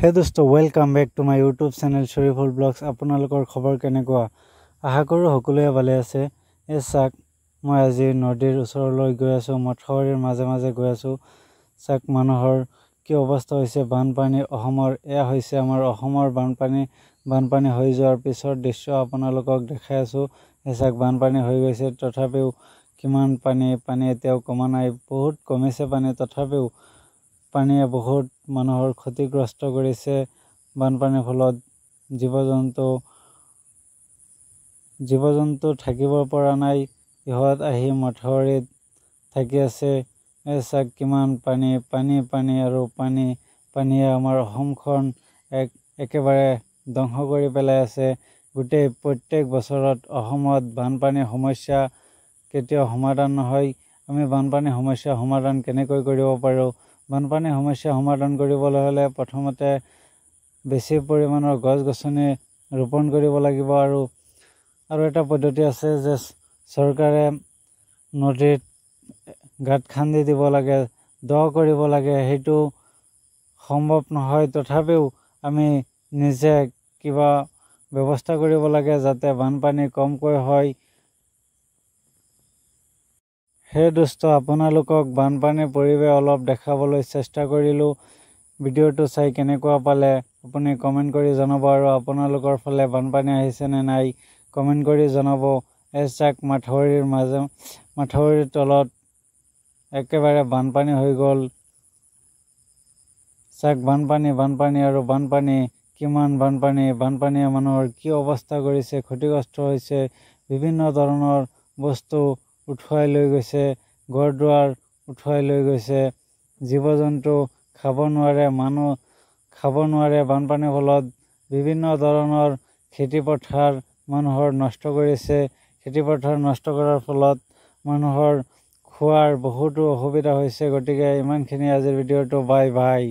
Hey dosto, welcome back to my YouTube channel Shariful Vlogs. আপোনালোকৰ খবৰ কেনেকুৱা? আশা কৰো সকলোৱে ভালে আছে। চাক মই আজি নদীৰ ওচৰলৈ গৈ আছো, মথাউৰিৰ মাজে মাজে গৈ আছো। চাক মানুহৰ কি অৱস্থা হৈছে বানপানী অসমৰ। এয়া হৈছে আমাৰ অসমৰ বানপানী হৈ যোৱাৰ পিছৰ দৃশ্য আপোনালোকক দেখাই আছো। চাক বানপানী হৈ গৈছে, তথাপিও কিমান পানী এতিয়াও কমা নাই, বহুত কমিছে পানী, তথাপিও পানীয়ে বহুত মানুহৰ ক্ষতিগ্ৰস্ত কৰিছে। বানপানীৰ ফলত জীৱ-জন্তু থাকিব পৰা নাই, ইহঁত আহি মথাউৰিত থাকি আছে। চাক কিমান পানী আৰু পানীয়ে আমাৰ অসমখন একেবাৰে ধ্বংস কৰি পেলাই আছে। প্ৰত্যেক বছৰত অসমত বানপানীৰ সমস্যা কেতিয়াও সমাধান নহয়। আমি বানপানীৰ সমস্যা সমাধান কেনেকৈ কৰিব পাৰোঁ? বানপানীৰ সমস্যা সমাধান কৰিবলৈ হ'লে প্ৰথমতে বেছি পৰিমাণৰ গছ-গছনি ৰোপণ কৰিব লাগিব। আৰু এটা পদ্ধতি আছে যে চৰকাৰে নদীত গাঁত খান্দি দিব লাগে, দ কৰিব লাগে। সেইটো সম্ভৱ নহয়, তথাপিও আমি নিজে কিবা ব্যৱস্থা কৰিব লাগে যাতে বানপানী কমকৈ হয়। সেই দোস্ত, আপোনালোকক বানপানীৰ পৰিৱেশ অলপ দেখাবলৈ চেষ্টা কৰিলোঁ। ভিডিঅ'টো চাই কেনেকুৱা পালে আপুনি কমেণ্ট কৰি জনাব, আৰু আপোনালোকৰ ফালে বানপানী আহিছে নে নাই কমেণ্ট কৰি জনাব। চাক মাথাউৰিৰ তলত একেবাৰে বানপানী হৈ গ'ল। চাক বানপানী আৰু বানপানী, কিমান বানপানীয়ে মানুহৰ কি অৱস্থা কৰিছে, ক্ষতিগ্ৰস্ত হৈছে। বিভিন্ন ধৰণৰ বস্তু উঠুৱাই লৈ গৈছে, ঘৰ-দুৱাৰ উঠুৱাই লৈ গৈছে। জীৱ-জন্তু খাব নোৱাৰে, মানুহ খাব নোৱাৰে। বানপানীৰ ফলত বিভিন্ন ধৰণৰ খেতিপথাৰ মানুহৰ নষ্ট কৰিছে। খেতিপথাৰ নষ্ট কৰাৰ ফলত মানুহৰ খোৱাৰ বহুতো অসুবিধা হৈছে। গতিকে ইমানখিনি আজিৰ ভিডিঅ'টো, বাই বাই।